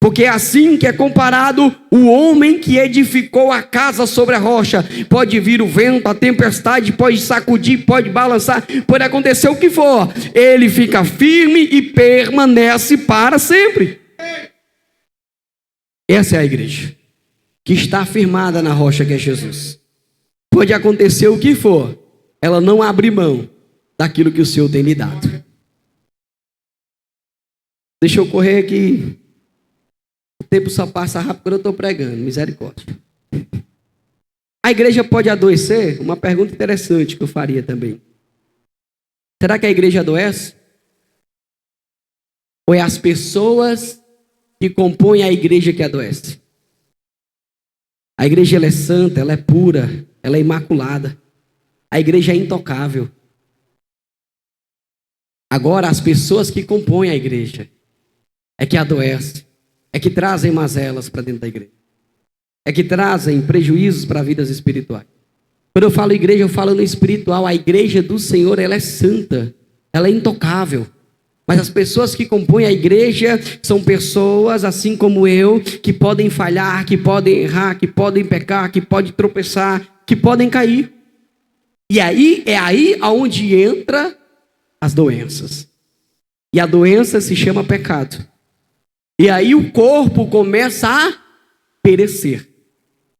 Porque é assim que é comparado o homem que edificou a casa sobre a rocha. Pode vir o vento, a tempestade, pode sacudir, pode balançar, pode acontecer o que for. Ele fica firme e permanece para sempre. Essa é a igreja que está firmada na rocha que é Jesus. Pode acontecer o que for, ela não abre mão daquilo que o Senhor tem lhe dado. Deixa eu correr aqui. tempo só passa rápido quando eu estou pregando, misericórdia. A igreja pode adoecer? Uma pergunta interessante que eu faria também. Será que a igreja adoece? Ou é as pessoas que compõem a igreja que adoece? A igreja ela é santa, ela é pura, ela é imaculada. A igreja é intocável. Agora, as pessoas que compõem a igreja é que adoecem, é que trazem mazelas para dentro da igreja, é que trazem prejuízos para vidas espirituais. Quando eu falo igreja, eu falo no espiritual. A igreja do Senhor, ela é santa, ela é intocável. Mas as pessoas que compõem a igreja são pessoas, assim como eu, que podem falhar, que podem errar, que podem pecar, que podem tropeçar, que podem cair. E aí é aí aonde entra as doenças. E a doença se chama pecado. E aí o corpo começa a perecer.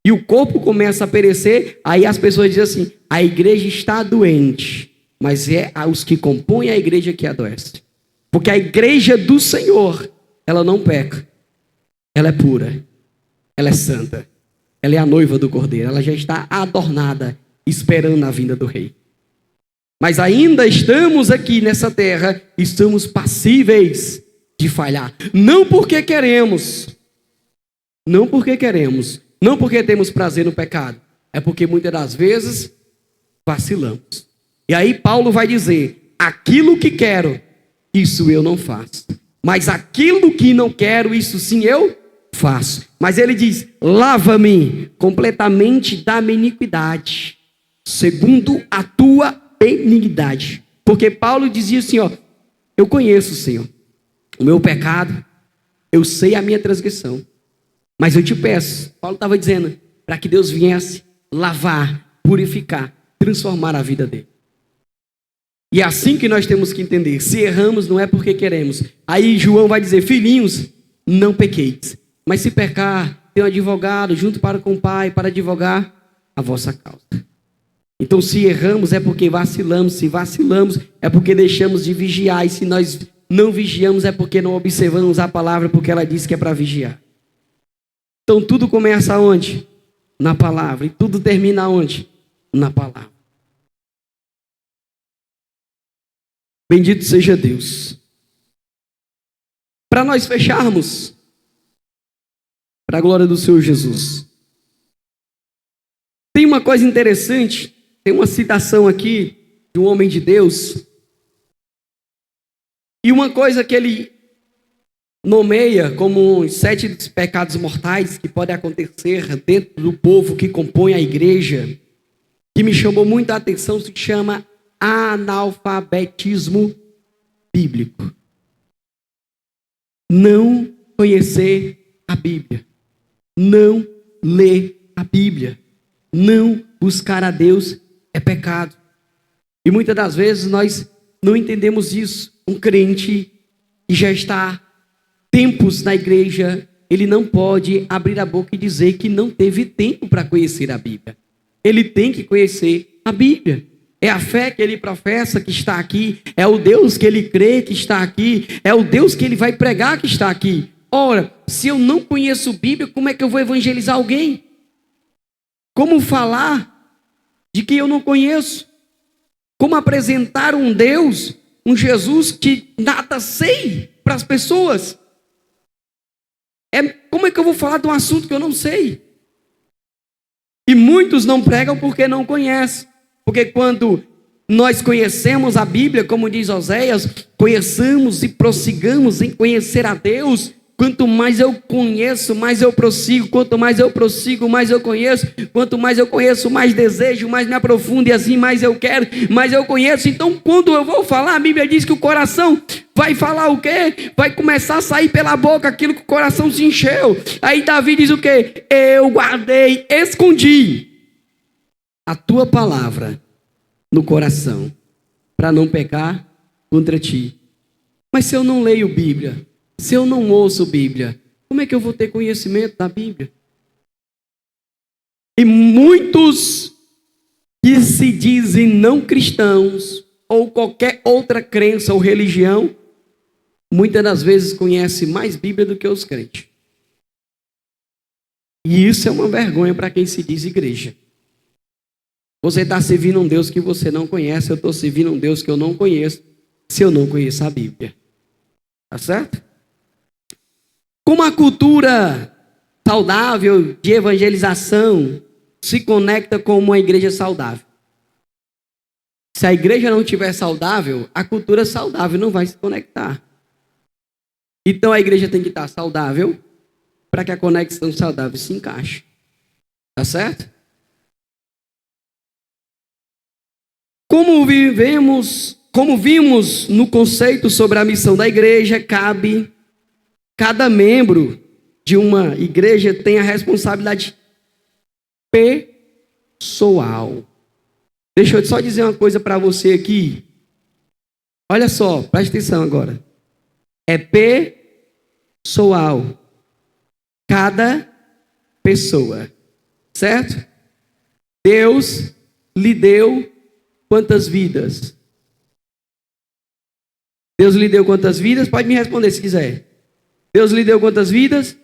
E o corpo começa a perecer, aí as pessoas dizem assim, a igreja está doente, mas é os que compõem a igreja que adoecem. Porque a igreja do Senhor, ela não peca, ela é pura, ela é santa, ela é a noiva do Cordeiro, ela já está adornada, esperando a vinda do Rei. Mas ainda estamos aqui nessa terra, estamos passíveis de falhar. Não porque queremos, não porque temos prazer no pecado, é porque muitas das vezes vacilamos. E aí Paulo vai dizer, aquilo que quero, isso eu não faço. Mas aquilo que não quero, isso sim eu faço. Mas ele diz, lava-me completamente da minha iniquidade, segundo a tua benignidade. Porque Paulo dizia assim, ó, eu conheço, Senhor, o meu pecado, eu sei a minha transgressão. Mas eu te peço, Paulo estava dizendo, para que Deus viesse lavar, purificar, transformar a vida dele. E é assim que nós temos que entender. Se erramos, não é porque queremos. Aí João vai dizer, filhinhos, não pequeis. Mas se pecar, tem um advogado junto com o Pai para advogar a vossa causa. Então se erramos é porque vacilamos. Se vacilamos é porque deixamos de vigiar. E se nós não vigiamos é porque não observamos a palavra, porque ela diz que é para vigiar. Então tudo começa onde? Na palavra. E tudo termina onde? Na palavra. Bendito seja Deus. Para nós fecharmos, para a glória do Senhor Jesus. Tem uma coisa interessante, tem uma citação aqui de um homem de Deus. E uma coisa que ele nomeia como os 7 pecados mortais que podem acontecer dentro do povo que compõe a igreja, que me chamou muito a atenção, se chama analfabetismo bíblico. Não conhecer a Bíblia, não ler a Bíblia, não buscar a Deus é pecado. E muitas das vezes nós não entendemos isso. Um crente que já está tempos na igreja, ele não pode abrir a boca e dizer que não teve tempo para conhecer a Bíblia. Ele tem que conhecer a Bíblia. É a fé que ele professa que está aqui, é o Deus que ele crê que está aqui, é o Deus que ele vai pregar que está aqui. Ora, se eu não conheço Bíblia, como é que eu vou evangelizar alguém? Como falar de que eu não conheço? Como apresentar um Deus, um Jesus que nada sei para as pessoas? Como é que eu vou falar de um assunto que eu não sei? E muitos não pregam porque não conhecem. Porque quando nós conhecemos a Bíblia, como diz Oséias, conheçamos e prossigamos em conhecer a Deus. Quanto mais eu conheço, mais eu prossigo. Quanto mais eu prossigo, mais eu conheço. Quanto mais eu conheço, mais desejo, mais me aprofundo. E assim mais eu quero, mais eu conheço. Então quando eu vou falar, a Bíblia diz que o coração vai falar o quê? Vai começar a sair pela boca aquilo que o coração se encheu. Aí Davi diz o quê? Eu guardei, escondi a tua palavra no coração, para não pecar contra ti. Mas se eu não leio Bíblia, se eu não ouço Bíblia, como é que eu vou ter conhecimento da Bíblia? E muitos que se dizem não cristãos, ou qualquer outra crença ou religião, muitas das vezes conhecem mais Bíblia do que os crentes. E isso é uma vergonha para quem se diz igreja. Você está servindo um Deus que você não conhece, eu estou servindo um Deus que eu não conheço, se eu não conheço a Bíblia. Tá certo? Como a cultura saudável de evangelização se conecta com uma igreja saudável? Se a igreja não estiver saudável, a cultura saudável não vai se conectar. Então a igreja tem que estar saudável para que a conexão saudável se encaixe. Tá certo? Como vimos no conceito sobre a missão da igreja, cada membro de uma igreja tem a responsabilidade pessoal. Deixa eu só dizer uma coisa para você aqui. Olha só, presta atenção agora. É pessoal. Cada pessoa. Certo? Deus lhe deu quantas vidas? Deus lhe deu quantas vidas? Pode me responder se quiser. Deus lhe deu quantas vidas?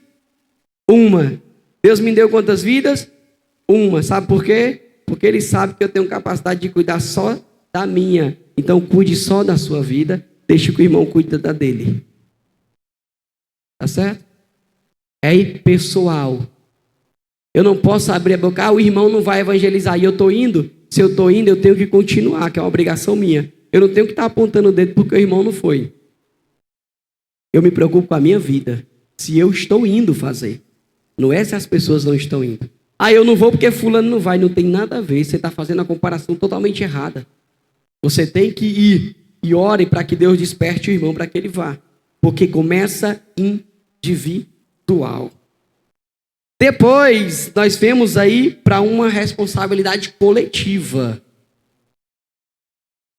Uma. Deus me deu quantas vidas? Uma. Sabe por quê? Porque Ele sabe que eu tenho capacidade de cuidar só da minha. Então cuide só da sua vida. Deixe que o irmão cuide da dele. Tá certo? É pessoal. Eu não posso abrir a boca. O irmão não vai evangelizar e eu estou indo. Se eu estou indo, eu tenho que continuar, que é uma obrigação minha. Eu não tenho que estar apontando o dedo porque o irmão não foi. Eu me preocupo com a minha vida. Se eu estou indo fazer. Não é se as pessoas não estão indo. Eu não vou porque fulano não vai. Não tem nada a ver. Você está fazendo a comparação totalmente errada. Você tem que ir e ore para que Deus desperte o irmão para que ele vá. Porque começa individual. Depois, nós vemos aí para uma responsabilidade coletiva.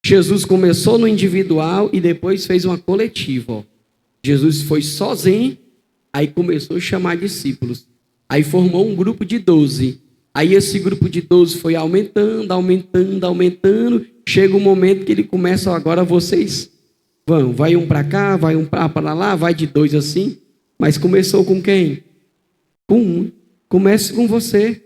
Jesus começou no individual e depois fez uma coletiva. Jesus foi sozinho, aí começou a chamar discípulos. Aí formou um grupo de 12. Aí esse grupo de 12 foi aumentando. Chega um momento que ele começa, agora vocês vão. Vai um para cá, vai um para lá, vai de 2 assim. Mas começou com quem? Com um. Comece com você.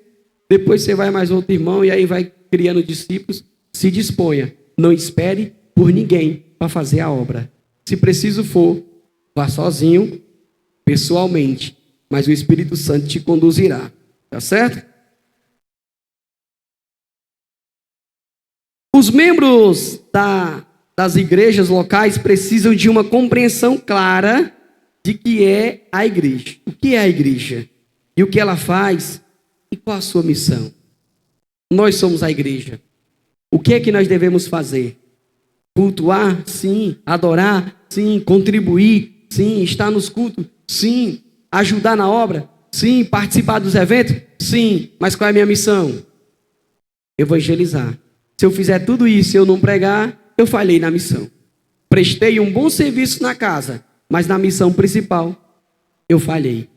Depois você vai mais outro irmão e aí vai criando discípulos. Se disponha. Não espere por ninguém para fazer a obra. Se preciso for, vá sozinho, pessoalmente. Mas o Espírito Santo te conduzirá. Tá certo? Os membros das igrejas locais precisam de uma compreensão clara de que é a igreja. O que é a igreja? E o que ela faz? E qual a sua missão? Nós somos a igreja. O que é que nós devemos fazer? Cultuar? Sim. Adorar? Sim. Contribuir? Sim. Estar nos cultos? Sim. Ajudar na obra? Sim. Participar dos eventos? Sim. Mas qual é a minha missão? Evangelizar. Se eu fizer tudo isso e eu não pregar, eu falhei na missão. Prestei um bom serviço na casa, mas na missão principal, eu falhei.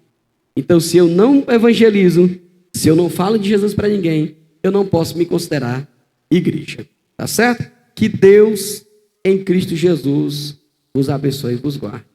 Então, se eu não evangelizo, se eu não falo de Jesus para ninguém, eu não posso me considerar igreja. Tá certo? Que Deus, em Cristo Jesus, vos abençoe e vos guarde.